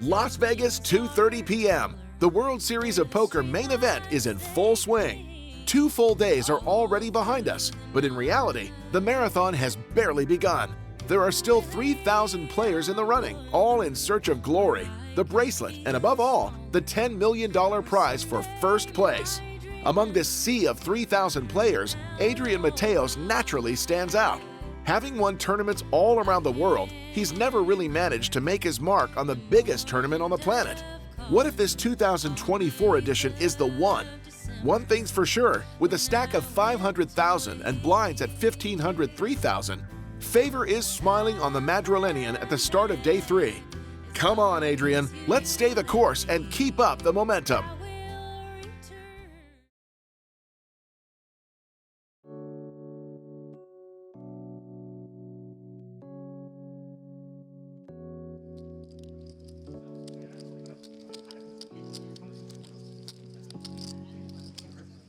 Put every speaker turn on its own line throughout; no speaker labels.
Las Vegas, 2:30 p.m. The World Series of Poker main event is in full swing. 2 full days are already behind us, but in reality, the marathon has barely begun. There are still 3,000 players in the running, all in search of glory, the bracelet, and above all, the $10 million prize for first place. Among this sea of 3,000 players, Adrian Mateos naturally stands out. Having won tournaments all around the world, he's never really managed to make his mark on the biggest tournament on the planet. What if this 2024 edition is the one? One thing's for sure, with a stack of 500,000 and blinds at 1,500, 3,000, favor is smiling on the Madrilenian at the start of day 3. Come on, Adrian, let's stay the course and keep up the momentum.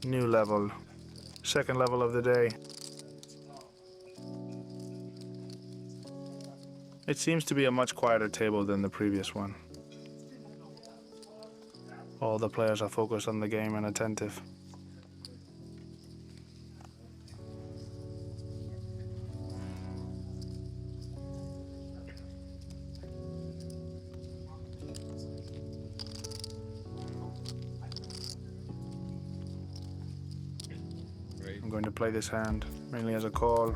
New level. Second level of the day. It seems to be a much quieter table than the previous one. All the players are focused on the game and attentive. I'm going to play this hand, mainly as a call.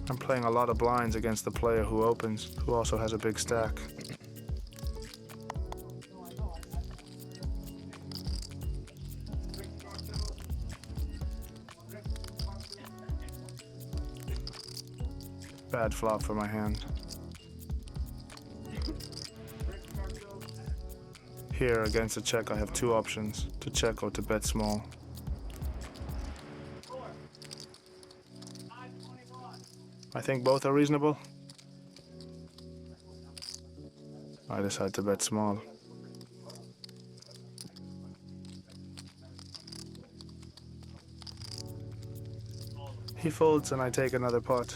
I'm playing a lot of blinds against the player who opens, who also has a big stack. Bad flop for my hand. Here, against a check, I have 2 options, to check or to bet small. I think both are reasonable. I decide to bet small. He folds and I take another pot.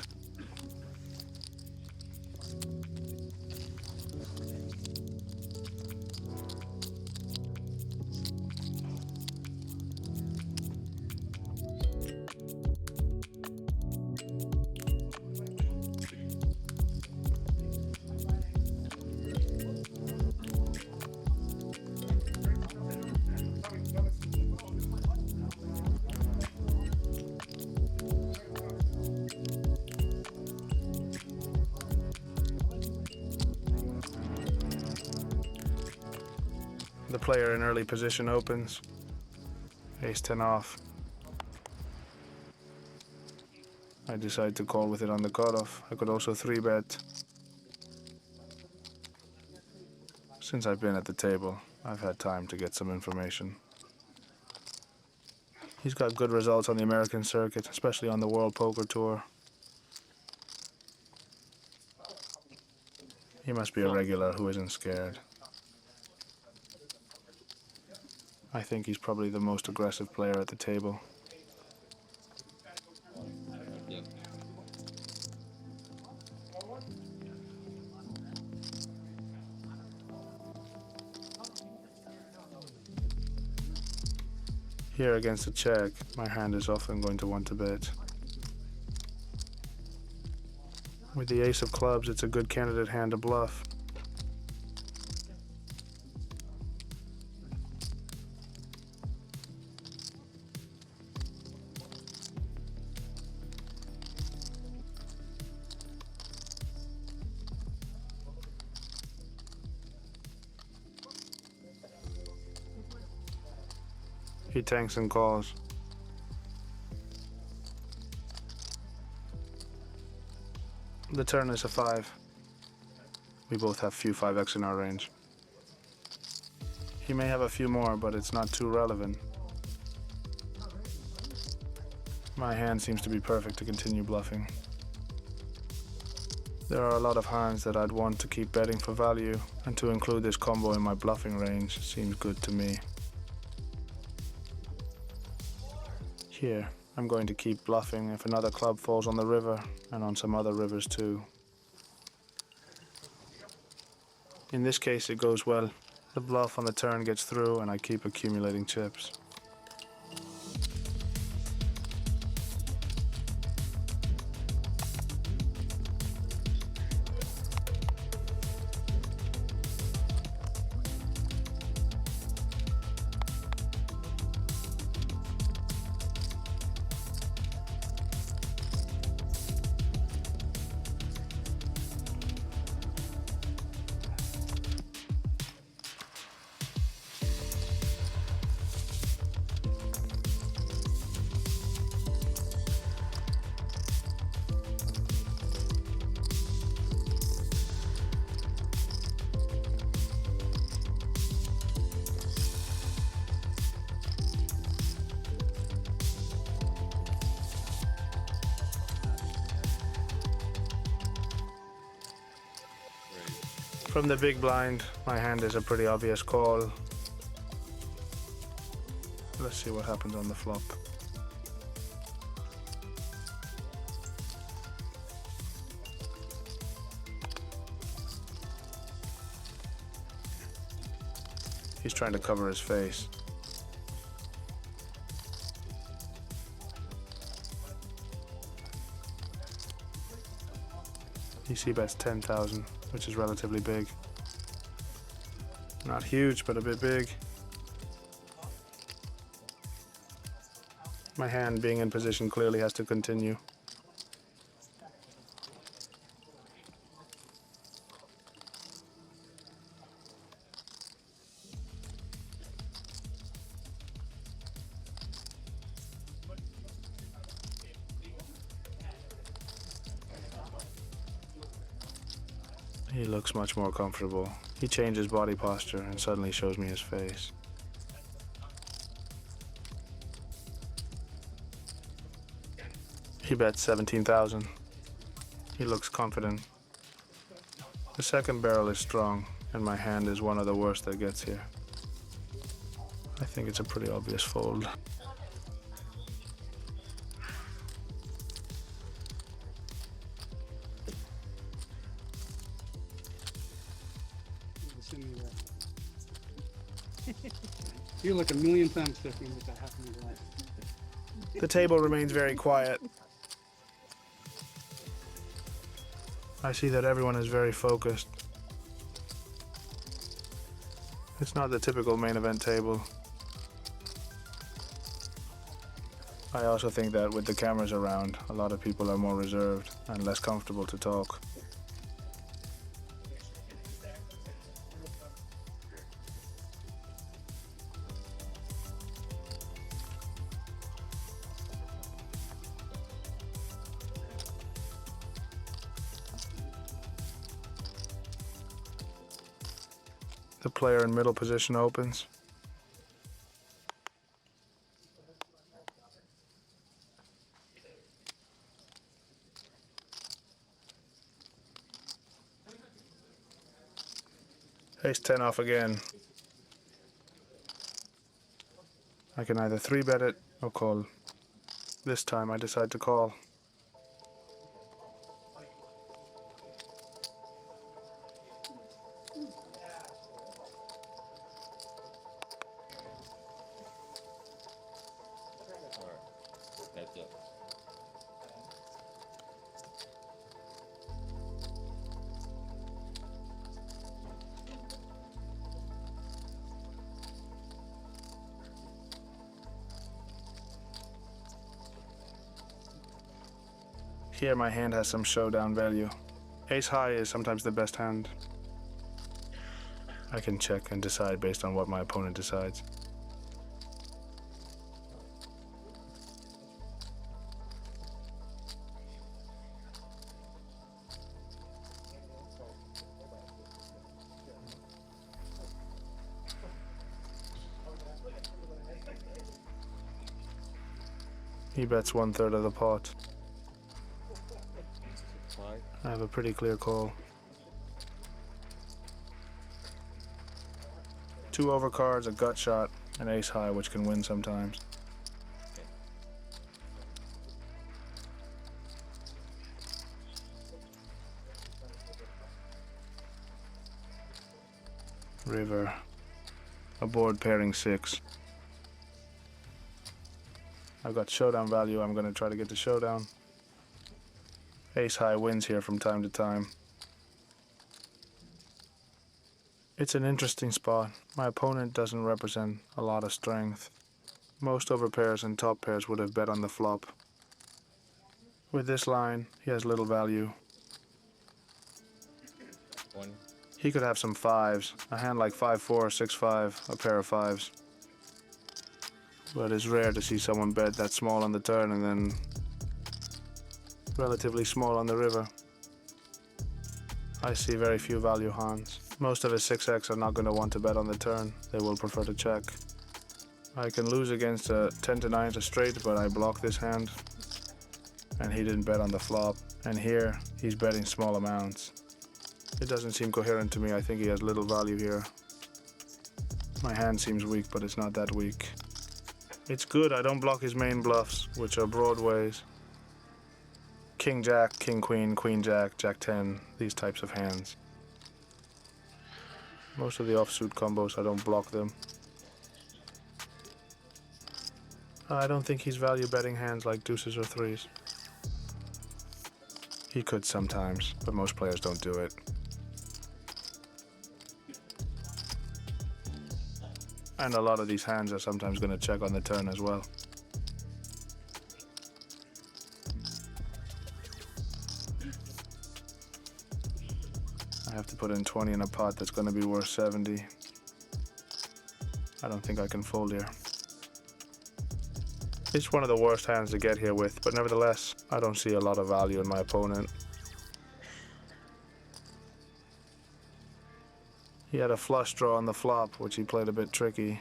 The player in early position opens. Ace-10 off. I decide to call with it on the cutoff. I could also 3-bet. Since I've been at the table, I've had time to get some information. He's got good results on the American circuit, especially on the World Poker Tour. He must be a regular who isn't scared. I think he's probably the most aggressive player at the table. Here against a check, my hand is often going to want to bet. With the ace of clubs, it's a good candidate hand to bluff. He tanks and calls. The turn is a 5. We both have few 5x in our range. He may have a few more, but it's not too relevant. My hand seems to be perfect to continue bluffing. There are a lot of hands that I'd want to keep betting for value, and to include this combo in my bluffing range seems good to me. Here, I'm going to keep bluffing if another club falls on the river, and on some other rivers too. In this case, it goes well. The bluff on the turn gets through, and I keep accumulating chips. From the big blind, my hand is a pretty obvious call. Let's see what happens on the flop. He's trying to cover his face. He c-bets 10,000, which is relatively big. Not huge, but a bit big. My hand being in position clearly has to continue. He looks much more comfortable. He changes body posture and suddenly shows me his face. He bets 17,000. He looks confident. The second barrel is strong, and my hand is one of the worst that gets here. I think it's a pretty obvious fold.
You're like a million times different with that happening in life.
The table remains very quiet. I see that everyone is very focused. It's not the typical main event table. I also think that with the cameras around, a lot of people are more reserved and less comfortable to talk. The player in middle position opens. Ace-10 off again. I can either 3-bet it or call. This time I decide to call. Here my hand has some showdown value. Ace high is sometimes the best hand. I can check and decide based on what my opponent decides. He bets 1/3 of the pot. I have have a pretty clear call. 2 overcards, a gut shot, an ace high, which can win sometimes. River. A board pairing 6. I've got showdown value. I'm going to try to get to showdown. Ace high wins here from time to time. It's an interesting spot. My opponent doesn't represent a lot of strength. Most overpairs and top pairs would have bet on the flop. With this line, he has little value.
One.
He could have some 5s, a hand like 5-4, 6-5, a pair of 5s. But it's rare to see someone bet that small on the turn and then relatively small on the river. I see very few value hands. Most of his 6x are not going to want to bet on the turn. They will prefer to check. I can lose against a 10 to 9 to straight, but I block this hand. And he didn't bet on the flop. And here, he's betting small amounts. It doesn't seem coherent to me. I think he has little value here. My hand seems weak, but it's not that weak. It's good I don't block his main bluffs, which are broadways. King Jack, King Queen, Queen Jack, Jack 10, these types of hands. Most of the offsuit combos, I don't block them. I don't think he's value betting hands like deuces or 3s. He could sometimes, but most players don't do it. And a lot of these hands are sometimes going to check on the turn as well. I have to put in 20 in a pot that's going to be worth 70. I don't think I can fold here. It's one of the worst hands to get here with, but nevertheless, I don't see a lot of value in my opponent. He had a flush draw on the flop, which he played a bit tricky.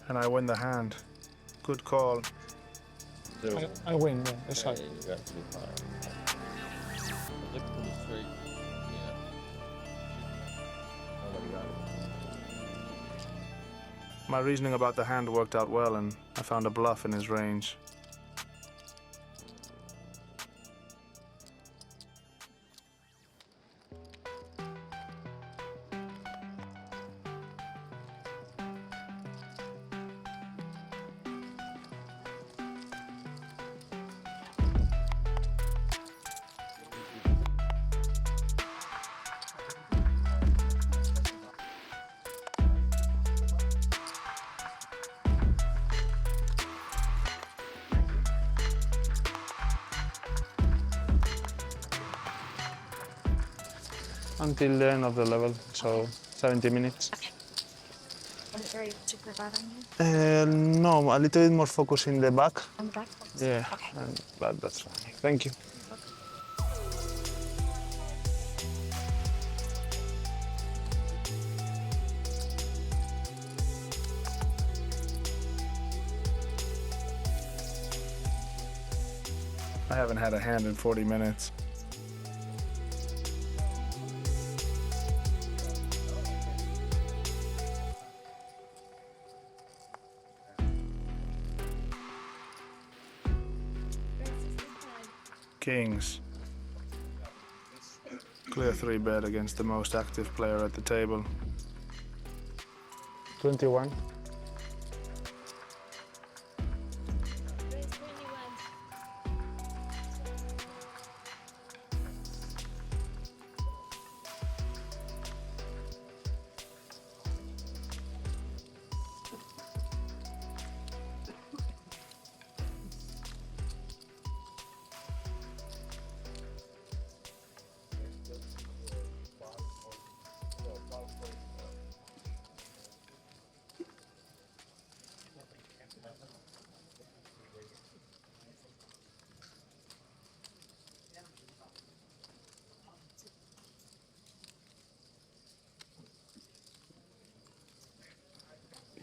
And I win the hand. Good call.
Zero.
I win, yeah, that's right.
You got 2 5. Look pretty straight. Yeah. Nobody got it.
My reasoning about the hand worked out well, and I found a bluff in his range. Until the end of the level, so 70 minutes.
Is there any particular pattern here?
No, a little bit more focus in the back.
On the back?
Yeah,
Okay.
but that's fine. Thank you. I haven't had a hand in 40 minutes. Kings. Clear 3 bet against the most active player at the table. 21.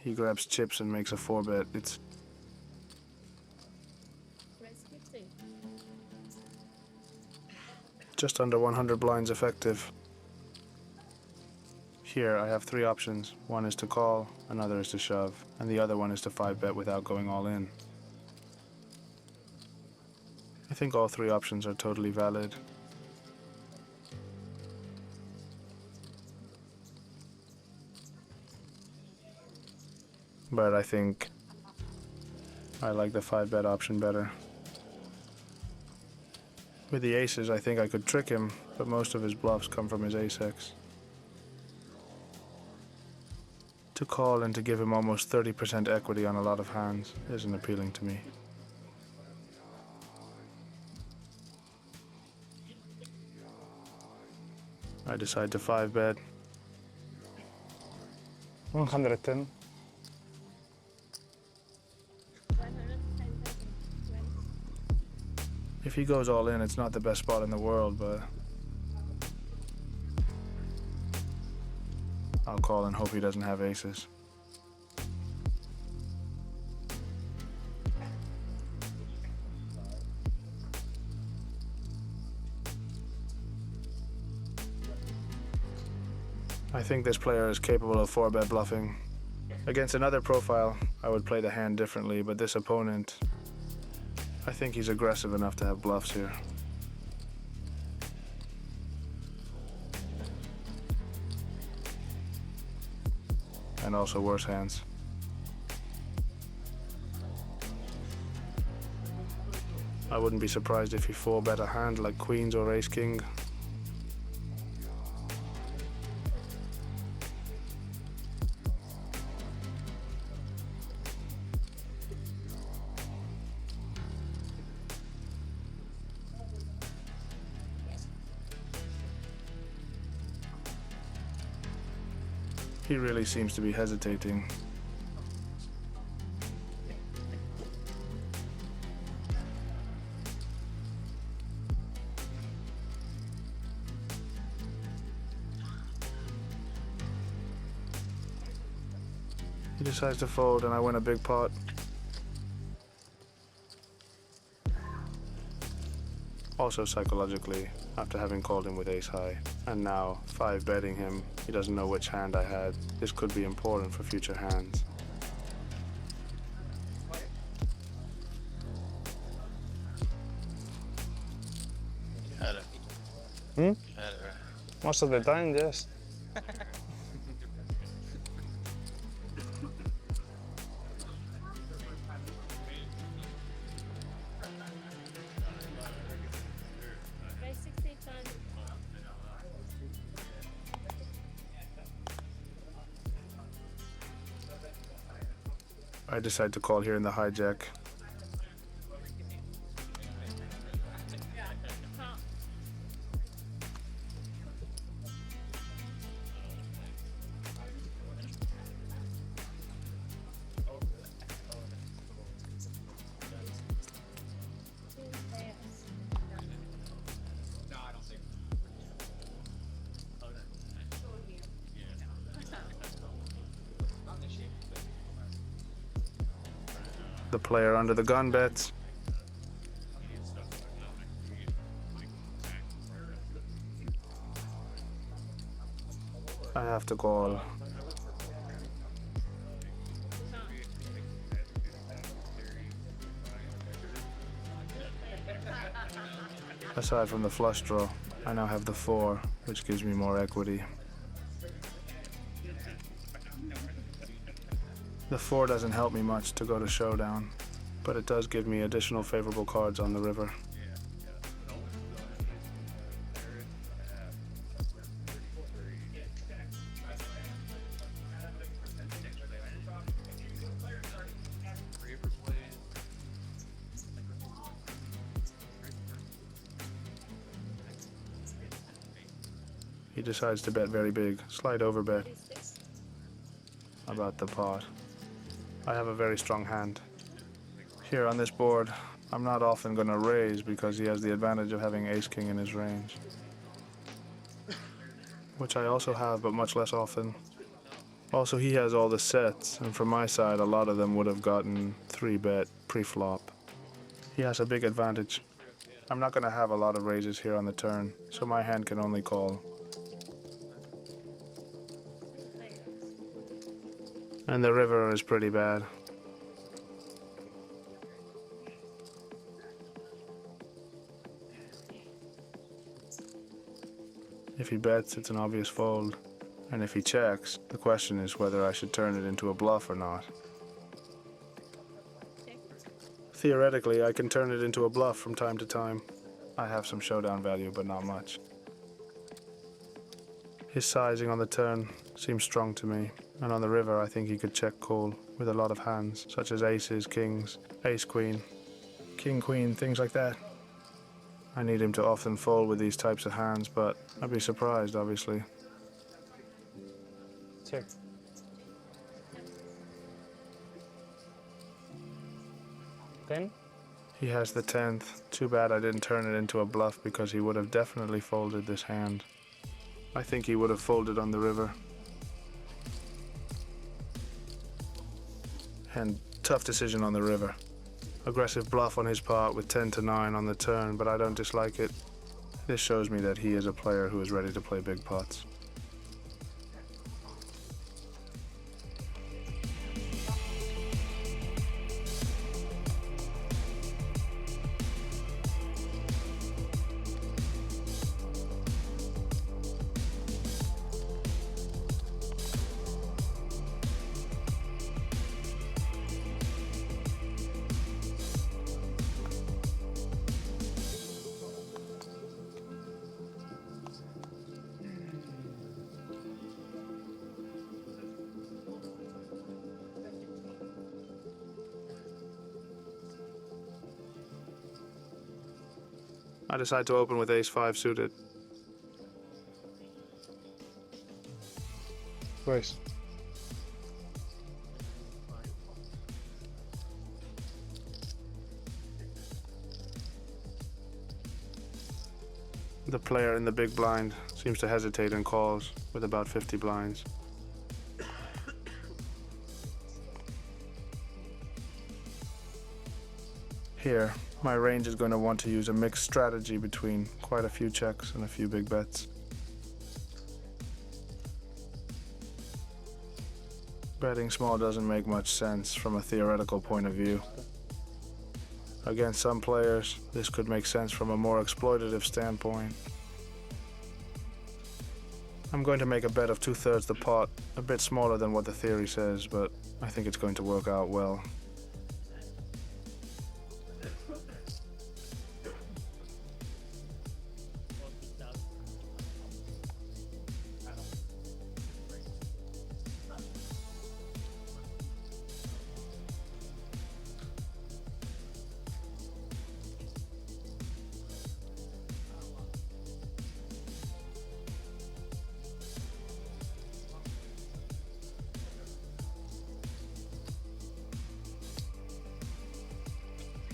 He grabs chips and makes a 4 bet. It's just under 100 blinds effective. Here I have three options. One is to call, another is to shove, and the other one is to 5-bet without going all in. I think all three options are totally valid. But I think I like the 5-bet option better. With the aces, I think I could trick him, but most of his bluffs come from his ace-X. To call and to give him almost 30% equity on a lot of hands isn't appealing to me. I decide to 5-bet.
110.
If he goes all in, it's not the best spot in the world, but I'll call and hope he doesn't have aces. I think this player is capable of 4-bet bluffing. Against another profile, I would play the hand differently, but this opponent, I think he's aggressive enough to have bluffs here. And also worse hands. I wouldn't be surprised if he 4-bet a hand like queens or ace-king. He really seems to be hesitating. He decides to fold and I win a big pot. Also psychologically, after having called him with ace high, and now 5-betting him, he doesn't know which hand I had. This could be important for future hands.
Had it.
Hmm?
Had it right.
Most of the time, yes.
I decide to call here in the hijack. The player under the gun bets. I have to call. Aside from the flush draw, I now have the 4, which gives me more equity. The 4 doesn't help me much to go to showdown, but it does give me additional favorable cards on the river. He decides to bet very big, slight over bet about the pot. I have a very strong hand. Here on this board, I'm not often going to raise because he has the advantage of having ace-king in his range, which I also have, but much less often. Also, he has all the sets, and from my side, a lot of them would have gotten 3-bet pre-flop. He has a big advantage. I'm not going to have a lot of raises here on the turn, so my hand can only call. And the river is pretty bad. If he bets, it's an obvious fold. And if he checks, the question is whether I should turn it into a bluff or not. Theoretically, I can turn it into a bluff from time to time. I have some showdown value, but not much. His sizing on the turn seems strong to me, and on the river I think he could check call with a lot of hands, such as aces, kings, ace-queen, king-queen, things like that. I need him to often fold with these types of hands, but I'd be surprised, obviously.
Check. Ten?
He has the 10th. Too bad I didn't turn it into a bluff because he would have definitely folded this hand. I think he would have folded on the river. And tough decision on the river. Aggressive bluff on his part with 10 to 9 on the turn, but I don't dislike it. This shows me that he is a player who is ready to play big pots. I decide to open with ace-5 suited.
Raise.
The player in the big blind seems to hesitate and calls with about 50 blinds. Here, my range is going to want to use a mixed strategy between quite a few checks and a few big bets. Betting small doesn't make much sense from a theoretical point of view. Against some players, this could make sense from a more exploitative standpoint. I'm going to make a bet of 2/3 the pot, a bit smaller than what the theory says, but I think it's going to work out well.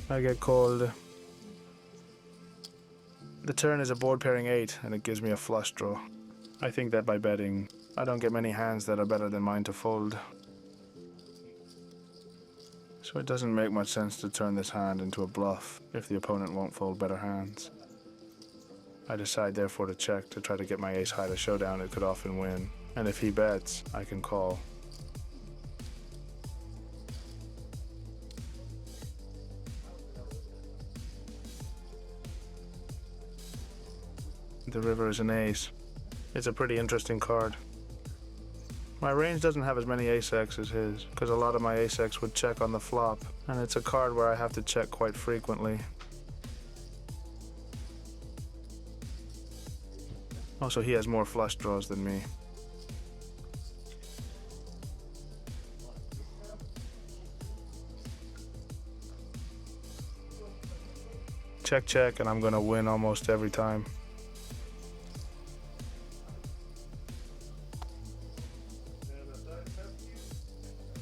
I get called. The turn is a board pairing 8, and it gives me a flush draw. I think that by betting, I don't get many hands that are better than mine to fold. So it doesn't make much sense to turn this hand into a bluff if the opponent won't fold better hands. I decide therefore to check to try to get my ace high to showdown. It could often win, and if he bets, I can call. The river is an ace. It's a pretty interesting card. My range doesn't have as many ace-X as his, because a lot of my ace-X would check on the flop, and it's a card where I have to check quite frequently. Also, he has more flush draws than me. Check, check, and I'm gonna win almost every time.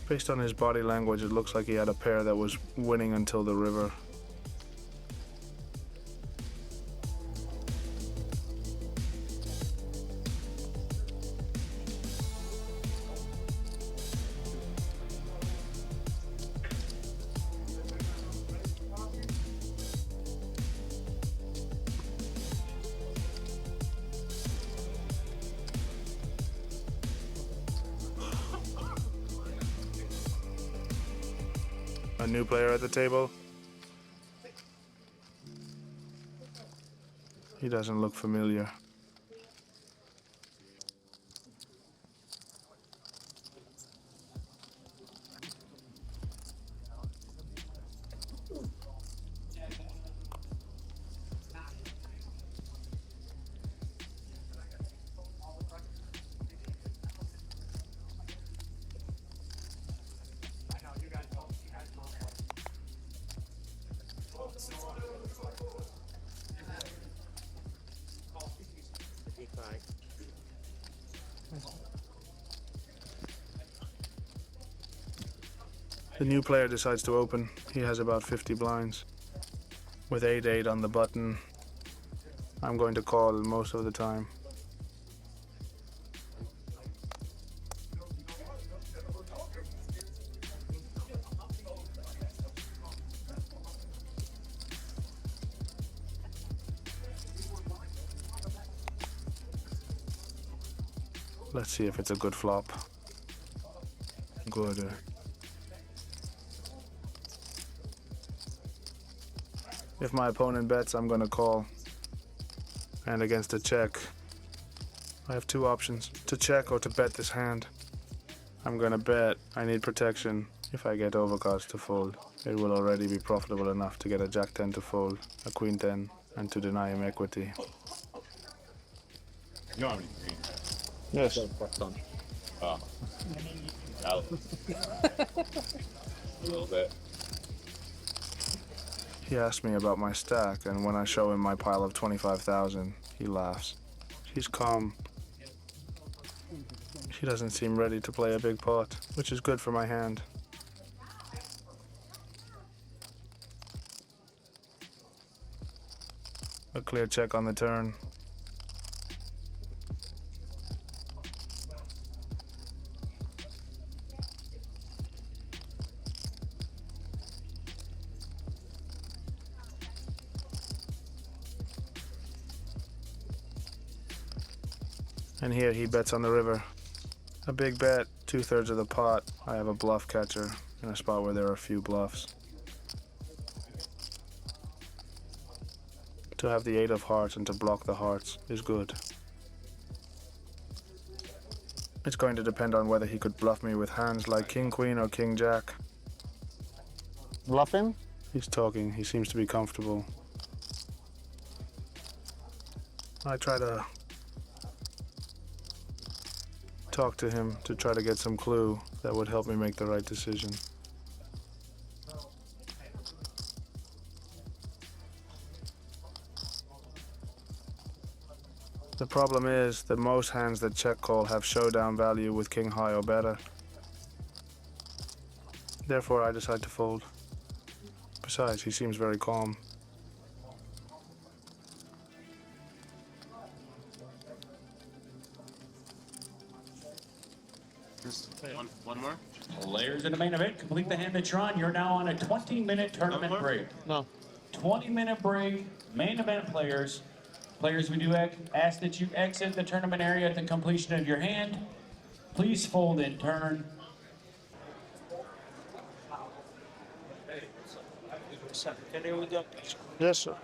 Based on his body language, it looks like he had a pair that was winning until the river. A new player at the table. He doesn't look familiar. The new player decides to open. He has about 50 blinds. With 8-8 on the button, I'm going to call most of the time. Let's see if it's a good flop. Good. If my opponent bets, I'm gonna call. And against a check, I have two options, to check or to bet this hand. I'm gonna bet. I need protection. If I get overcards to fold, it will already be profitable enough to get a Jack 10 to fold, a Queen 10, and to deny him equity.
You don't have any green.
Yes.
Oh. Out. A little bit.
He asked me about my stack, and when I show him my pile of 25,000, he laughs. He's calm. He doesn't seem ready to play a big pot, which is good for my hand. A clear check on the turn. And here he bets on the river. A big bet, 2/3 of the pot. I have a bluff catcher in a spot where there are few bluffs. To have the 8 of hearts and to block the hearts is good. It's going to depend on whether he could bluff me with hands like King Queen or King Jack.
Bluff him?
He's talking, he seems to be comfortable. I try to talk to him to try to get some clue that would help me make the right decision. The problem is that most hands that check call have showdown value with king high or better. Therefore, I decide to fold. Besides, he seems very calm.
One more?
Players in the main event, complete the hand that you're on. You're now on a 20-minute tournament break.
No.
20-minute break, main event players. Players, we do ask that you exit the tournament area at the completion of your hand. Please fold in turn.
Yes, sir.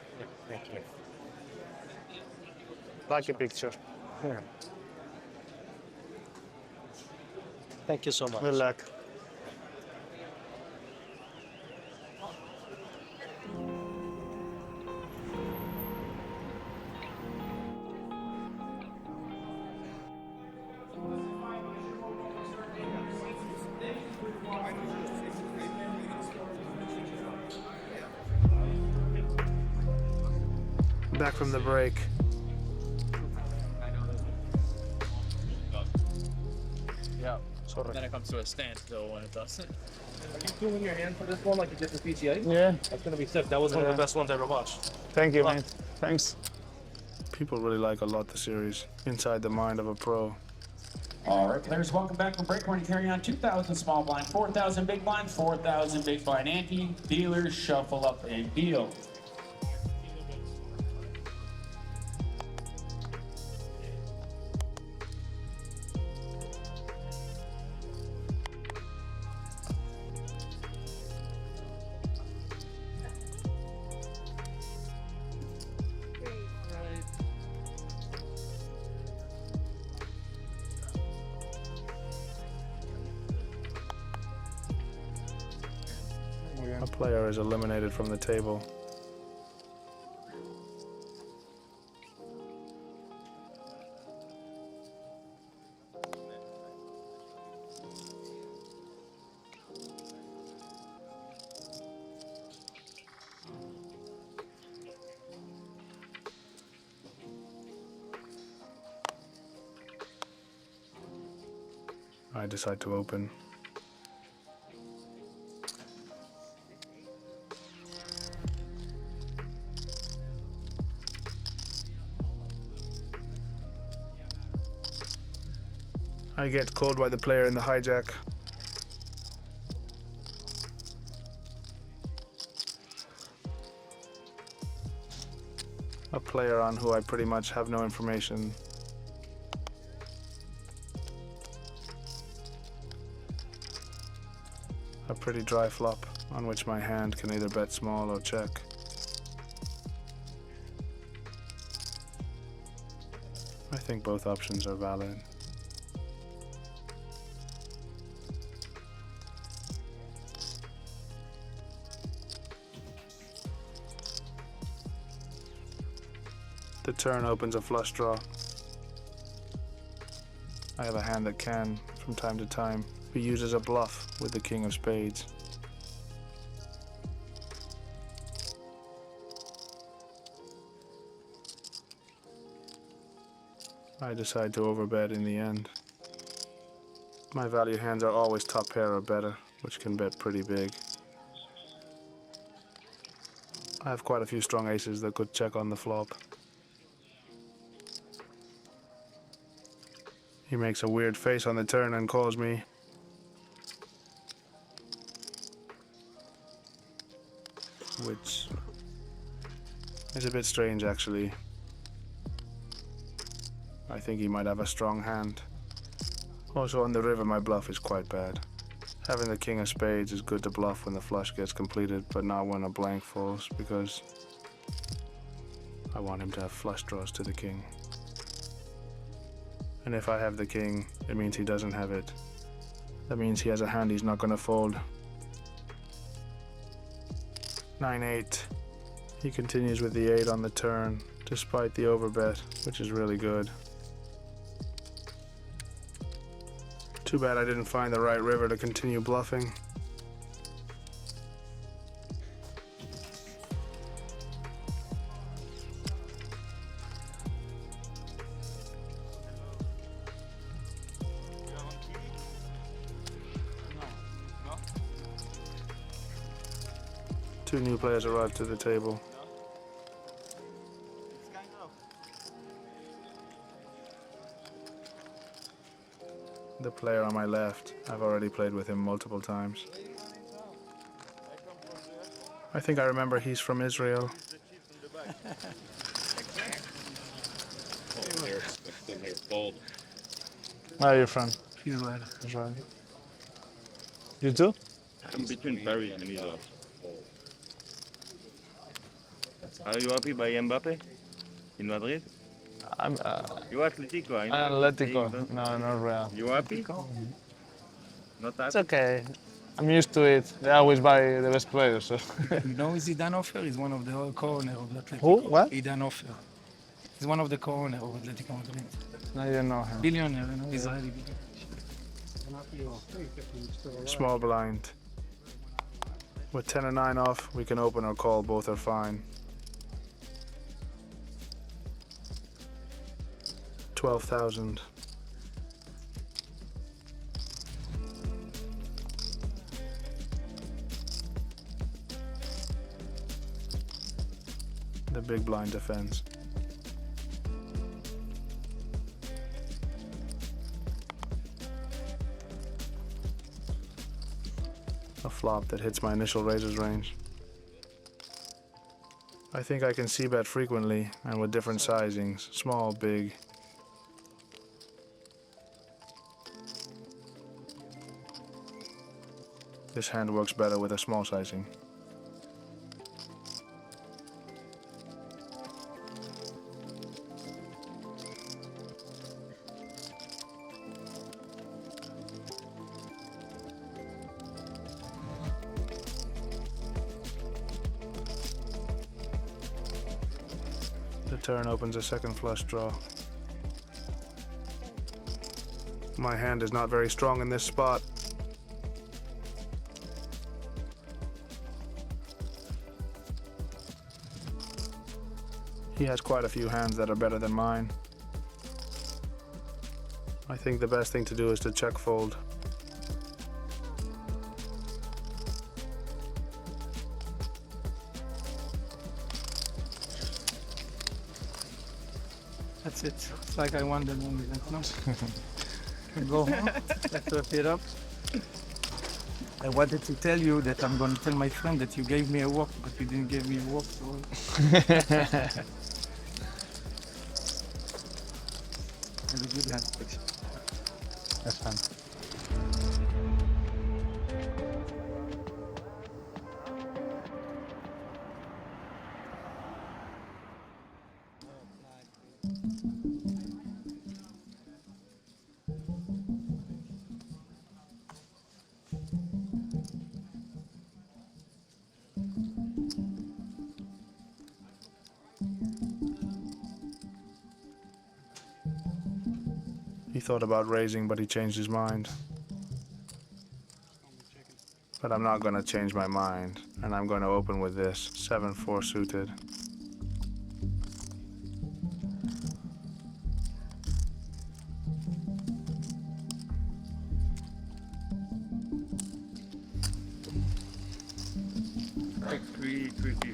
Thank you. Like a picture. Yeah.
Thank you so much.
Good luck.
Back from the break.
Yeah.
Sorry.
Then it comes to a standstill when it doesn't.
Are you feeling your hand for this one like you did the PGA?
Yeah.
That's gonna be sick. That was one of the best ones I ever watched.
Thank you, mate. Thanks.
People really like a lot the series. Inside the mind of a pro.
All right, players, welcome back from break. We're going to carry on 2,000 small blind, 4,000 big blind, 4,000 big blind ante. Dealers shuffle up and deal.
A player is eliminated from the table. I decide to open. I get called by the player in the hijack. A player on who I pretty much have no information. A pretty dry flop on which my hand can either bet small or check. I think both options are valid. The turn opens a flush draw. I have a hand that can, from time to time, be used as a bluff with the king of spades. I decide to overbet in the end. My value hands are always top pair or better, which can bet pretty big. I have quite a few strong aces that could check on the flop. He makes a weird face on the turn and calls me. Which is a bit strange, actually. I think he might have a strong hand. Also on the river, my bluff is quite bad. Having the king of spades is good to bluff when the flush gets completed, but not when a blank falls, because I want him to have flush draws to the king. And if I have the king, it means he doesn't have it. That means he has a hand he's not gonna fold. 9-8. He continues with the 8 on the turn, despite the overbet, which is really good. Too bad I didn't find the right river to continue bluffing. Two new players arrived to the table. The player on my left, I've already played with him multiple times. I think I remember he's from Israel.
Fold.
Where are you from?
Israel.
Israel. You too?
I'm between Paris and Israel. Are you happy by Mbappe in Madrid?
I'm
You Atletico, I know.
Atletico. No, not Real.
You happy? Not
It's
happy?
okay. I'm used to it. They always buy the best players. So.
You know Zidane Offer is one of the co-owner of Atletico.
Who? What?
Zidane Offer. He's one of the co-owner of Atletico Madrid.
No, you know him.
Billionaire, you know, Israeli.
Small blind. With 10 and 9 off, we can open or call, both are fine. 12,000. The big blind defends. A flop that hits my initial raiser's range. I think I can c-bet frequently and with different sizings, small, big. This hand works better with a small sizing. The turn opens a second flush draw. My hand is not very strong in this spot. He has quite a few hands that are better than mine. I think the best thing to do is to check fold.
That's it. It's like I won the main event, no? Can go home. Let's wrap it up. I wanted to tell you that I'm going to tell my friend that you gave me a walk, but you didn't give me a walk, so... Very good hand.
That's fun.
He thought about raising, but he changed his mind. But I'm not going to change my mind, and I'm going to open with this 7-4 suited.
Like 350.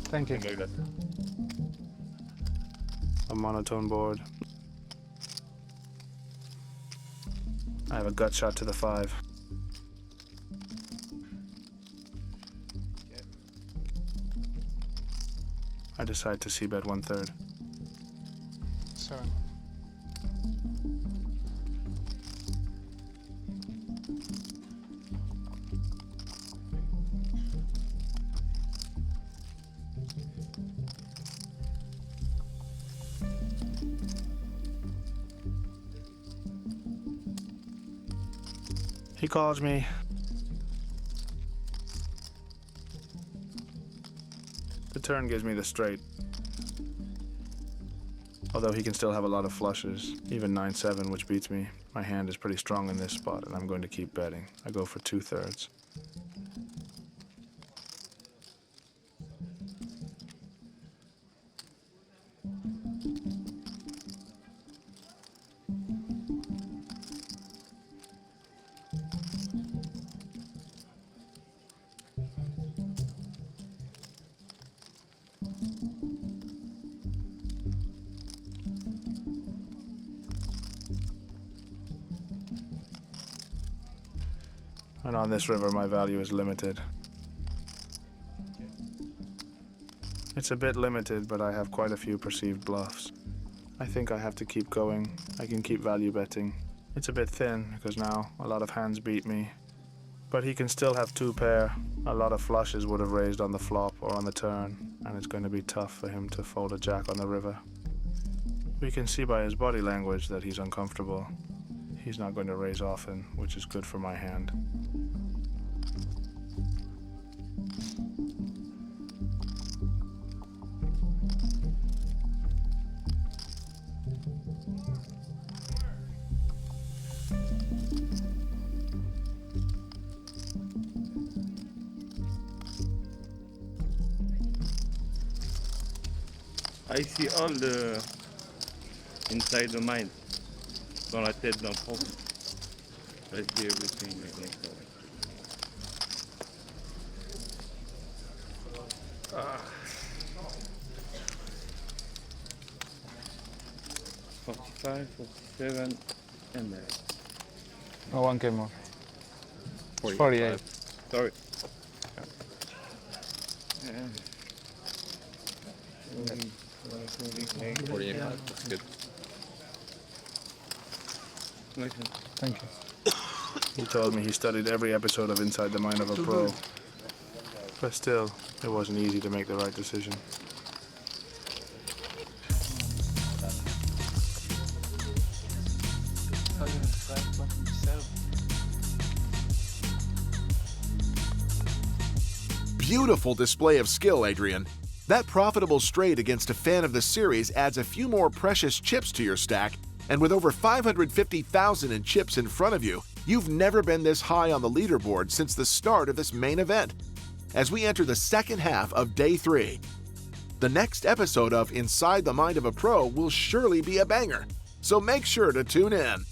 Thank you.
Something like that.
A monotone board. I have a gut shot to the 5. I decide to c-bet 1/3.
7.
He calls me. The turn gives me the straight. Although he can still have a lot of flushes, even 9-7, which beats me. My hand is pretty strong in this spot, and I'm going to keep betting. I go for 2/3. And on this river, my value is limited. It's a bit limited, but I have quite a few perceived bluffs. I think I have to keep going. I can keep value betting. It's a bit thin, because now a lot of hands beat me. But he can still have 2 pair. A lot of flushes would have raised on the flop or on the turn, and it's going to be tough for him to fold a jack on the river. We can see by his body language that he's uncomfortable. He's not going to raise often, which is good for my hand.
I see all the inside the mind. Dans la tête d'un prof. I see everything like that. Ah. 45, 47, and there.
Oh, 1K more.
48.
48.
Sorry.
48. That's good.
Thank you.
He told me he studied every episode of Inside the Mind of a Pro. But still, it wasn't easy to make the right decision.
Beautiful display of skill, Adrian. That profitable straight against a fan of the series adds a few more precious chips to your stack, and with over 550,000 in chips in front of you, you've never been this high on the leaderboard since the start of this main event. As we enter the second half of Day 3, the next episode of Inside the Mind of a Pro will surely be a banger, so make sure to tune in.